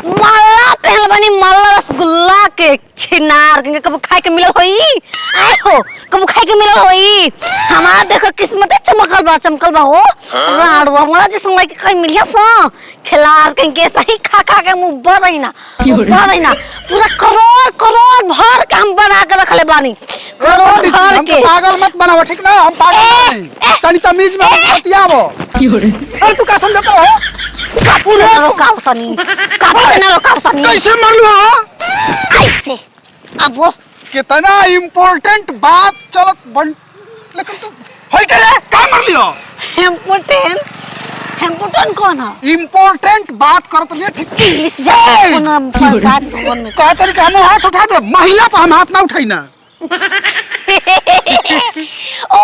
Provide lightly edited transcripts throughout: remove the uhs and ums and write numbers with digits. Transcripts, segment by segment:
माला पहल बनी माला रसगुल्ला के छिनार के कब खाए के मिलल होई आए हो कब खाए के मिलल होई हमार देखो किस्मत चमकल बा हो राड़वा हमारा जे समय के कहीं मिलिया सा खिलार के सही खा खा के मुंह भरई ना पूरा करोड़ भर के हम बना के रखले बानी करोड़ भर के पागल मत बनाओ ठीक ना हम पागल नहीं तनी तमीज में बतियावो अरे तू का समझत हो पूरा रोकावतनी कैसे मान लो ऐसे अब वो कितना इम्पोर्टेंट बात चलत बन लेकिन तू होई करे का मार लियो इम्पोर्टेंट कौन है इम्पोर्टेंट बात करत नहीं ठीक इंग्लिश जाए कोना पंचायत भवन में का तरीके हम हाथ उठा दे महिला पर हम हाथ ना उठाई ना ओ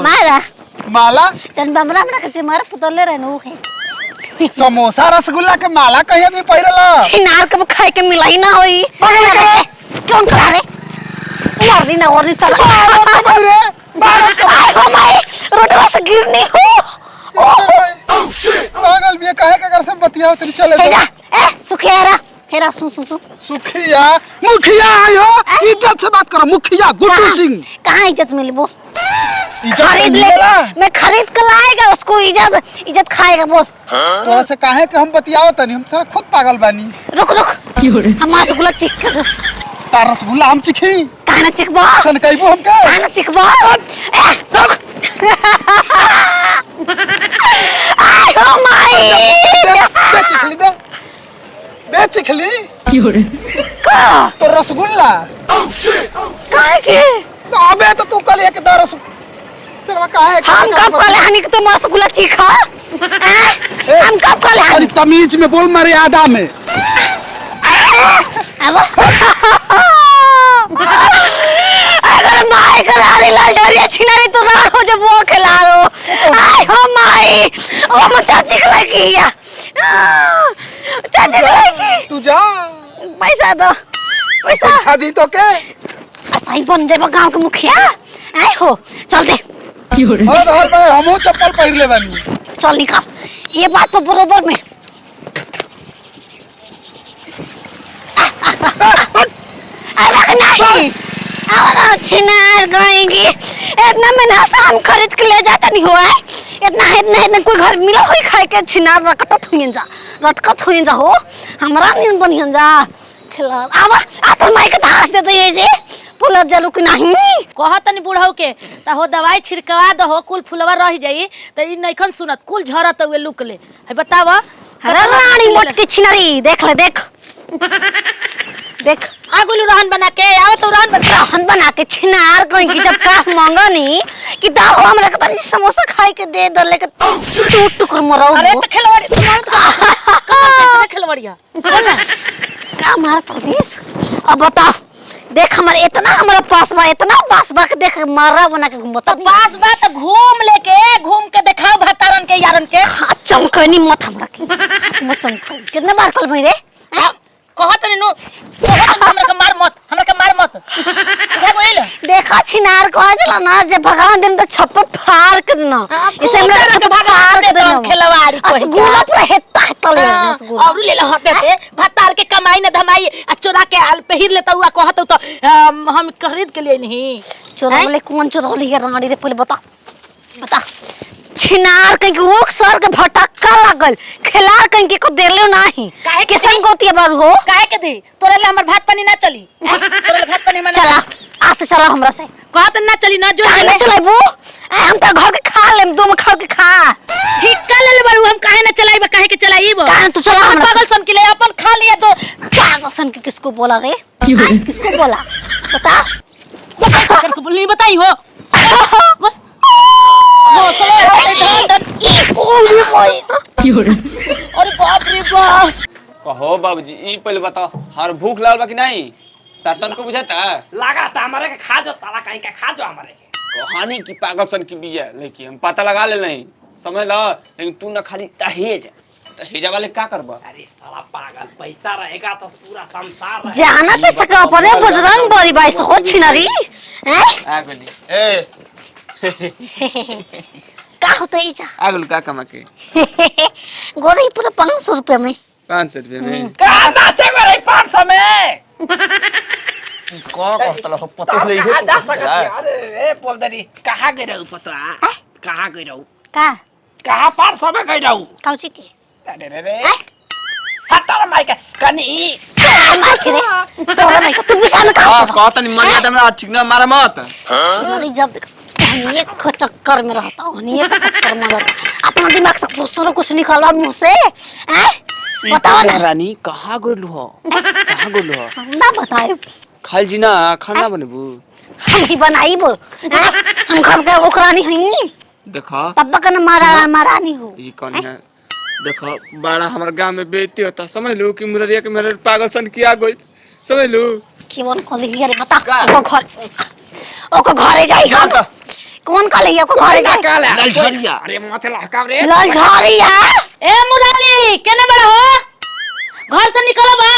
मारा माला जन बमरा हमरा के मार पुतले रहनु है समोसा रसगुल्ला के माला कहीं आदमी पहिरला छिनार कब खाए के मिला ही ना होई कौन करा रे मारनी ना और नहीं तला रे आयो माई रोडवा से गिरनी हो पागल भी काहे के घर से बतियाओ तेरी चले जा ए सुखियारा हेरा सु सुखिया मुखिया आयो इज्जत से बात करो मुखिया गुड्डू सिंह कहां इज्जत मिली वो खरीद ले मैं खरीद कर लाएगा उसको इज्जत खाएगा बोल तो ऐसे काहे के हम बतियाओ तनी हम सारा खुद पागल बानी रुक हम रसगुल्ला चीख कर तार रसगुल्ला हम चिखी काना चिखबा सन कहबो हम के काना चिखबा रुक आयो माई दे चिखली का तो रसगुल्ला काहे के अबे तो तू कल एक दरस सिर्फ काहे हम कब कल हनी के तुम रसगुल्ला चीखा हम कब कल अरे तमीज में बोल मर्यादा में अब अगर माई कलारी लाल छिनारी तो रात हो जब वो खिला रो आय हो माई ओ मैं चाची के लगी या चाची के लगी तू जा पैसा दो पैसा दी तो के असाई बन जाए गांव के मुखिया आय हो चल दे हर बार हमहू चप्पल पहिर ले बानी चल निकाल ये बात तो बरोबर में अरे नहीं और छिनार गएंगे इतना में हम खरीद के ले जाता नहीं हुआ है इतना कोई घर मिला हुई खाए के छिनार रटकत हुई जा हो हमरा नहीं बनियन जा खिला आवा आ तो माई के धास दे तो ये जे पुलर जलू कि नहीं कहत नहीं बुढ़ऊ के त हो दवाई छिड़कवा दो हो कुल फुलवा रह जाई त ई नइखन सुनत कुल झरत हुए लुक ले है बताव अरे रानी मोट की छिनारी देख ले देख आगुल रहन बना के आओ तो रहन बना के छिनार कहीं की जब का मांगा नहीं कि दा हमरा के तनी समोसा खाए के दे दे लेके टूट टुकर मरो अरे त खिलवाड़ी तुम्हारे का खिलवाड़िया का मार पुलिस अब बता देख हमारा पास बा के देख मारा बना के घूमता तो पास बा त घूम के दिखाओ भतारन के यारन के चमकनी मत हमरा के मत चमक कितने बार कल भई रे कहत नहीं नो हमरा के मार मत क्या बोल देखा छिनार कह जला ना जे भगवान दिन तो छप्पट फाड़ के देना इसे हमरा छप्पट फाड़ के देना खिलवाड़ी को गुला पूरा हेता ले रसगुल्ला और ले लो हते से भतार के कमाई न धमाई आ चोरा के आल पहिर लेता हुआ कहत तो हम खरीद के लिए नहीं चोरा ले कौन चोरा ले रानी रे पहले बता छिनार कहीं ओक सर के भटक्का लागल खिलार कहीं को देले नहीं किसन गोतिया बारू हो काहे के दी तोरे ले हमर भात पानी ना चली तोरे ले भात पानी मन चला आज से चला हमरा से कहत ना चली ना जो ना चलाबू हम तो घर के खा लेम दो में खा के खा ठीक कर ले बारू हम काहे ना चलाइबा काहे के चलाइबो काहे तू चला हमरा पागल सन के ले अपन खा लिया तो पागल सन के किसको बोला रे किसको बोला बता करके बोली बताई हो अरे बाप रे बाप कहो बाबूजी ई पहले बताओ हर भूख लागल बा कि नहीं तन को बुझाता लगा था हमारे के खा जो साला कहीं का खा जो हमारे के कहानी की पागल सन की बिया लेकिन हम पता लगा ले नहीं समझ लो लेकिन तू ना खाली तहेजा वाले का करबा अरे साला पागल पैसा रहेगा तो पूरा संसार रहेगा जाना तो सका अपने बजरंग बड़ी बाई से हो छिनारी हैं आ गली ए का होता है जा आगल का कमा के गोरी पूरा 500 रुपया में 500 रुपये में कहाँ नाचे गए 500 में कौन कहतला हो पता ले कहाँ जा सकत है? अरे बोल दरी कहाँ गए रहू पता कहाँ गए रहू का कहाँ 500 में गए रहू कौची के अरे रे रे हतार माइक कनी मार के रे तोरा नहीं तू भी सामने का हां कहता नहीं मन याद हमरा ठीक ना मारा मत अरे जब हनी एक चक्कर में रहता हनी एक चक्कर में रहता अपना दिमाग से दूसरों कुछ निकाला मुंह से हैं बताओ ना रानी कहाँ गेलु हो कहाँ गेलु हो ना बताए खाल जी ना खाना बनबू हम ही बनाई वो हम घर के ओकरा नहीं हई देखा पापा का ना मारा नहीं हो ये कौन है देखो बड़ा हमारे गांव में बेइज्जती होता समझ लो कि मुररिया के मेरे पागल सन किया गई समझ लो कौन कॉलेज रे बता ओको घरे जाई हम कौन कॉलेज ओको घरे जाई लाल झरिया अरे माथे लहकाव रे लाल झरिया ए मुरारी केने बड़ा हो घर से निकलो बा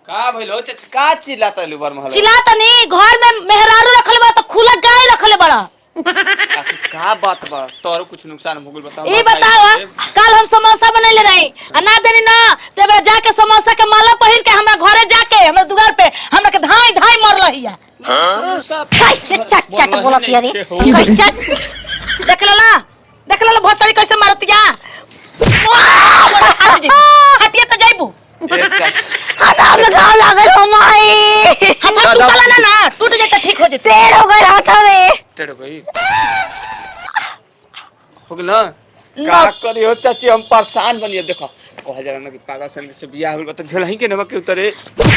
का भइलो चाची का चिल्लाता लू बर महल चिल्ला तनी घर में मेहरारू रखले बा तो खुला गाय रखले बड़ा आखिर का बात बा तोरो कुछ नुकसान हो गेल बताओ ई बताओ कल हम समोसा बनैले रही आ ना देनी ना तेबे जाके समोसा के माला पहिर के हमरा घरे जाके हमरा दुआर पे हमरा के धाई धाई मर रहिया कैसे चट चट बोलती रे कैसे देख लेला भोसड़ी कैसे मारतिया हटिए तो जाइबू हाथ में घाव लागल हो माई हाथ टूटला ना टूट जाए तो ठीक हो जेते टेढ़ हो गए हाथ में टेढ़ भाई हो गेल ना का करियो चाची हम परेशान बनिए देखो कह जा ना कि पागल सन से बियाह होल त झलही के नमक के उतरे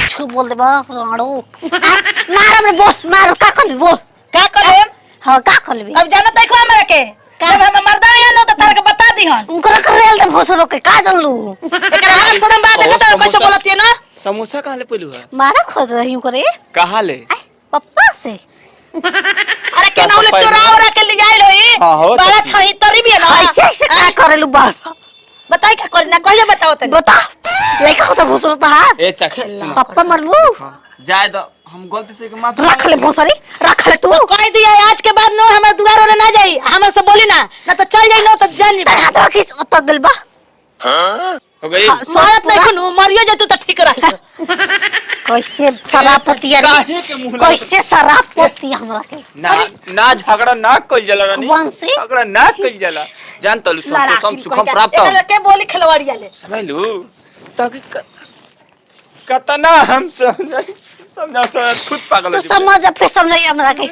छु बोल देबा राणो मार हमरे बोल मार का कर बोल का करे हां का कर लेबे अब जाना देखो हमरा के जब हम मर्दा या न त तार के बता दिहन उनकरा करेल दे भोसरो के का जानलू एकरा हाथ शरम बात देखत कैसे बोलतिए ना समोसा कहाँ ले पहलू है मारा खोज रही हूं करे कहाँ ले पप्पा से अरे केना उले चोरा के ले जाई रही हाँ, हो बड़ा सकती। छही तरी भी है ना ऐसे ऐसे का करेलू बार बताई का करी ना कहिए बताओ तनी बता लेका होता भोसरो तहार ए चाची सुनो पप्पा मरलू जाए दो हम गलती से के माफ रख ले भोसरी रख ले तू तो कह दिया आज के बाद नो हमरा दुआर वाला ना जाई हमरा से बोली ना ना तो चल जाई नो तो जान तेरे हाथ रखी तो गलबा हो गई मारत नहीं सुनु मरियो जतु तो ठीक रही कैसे शराब पतिया काहे के मुंह कैसे शराब पतिया हमरा के ना ना झगड़ा ना कइल जाला रानी भगवान से? झगड़ा ना कइल जाला जान तलु सब सुखम प्राप्त एकरा के बोली खिलवाड़िया ले समझ लू ताकि कतना हम समझा खुद पागल तू हो समझ फिर समझ हमरा के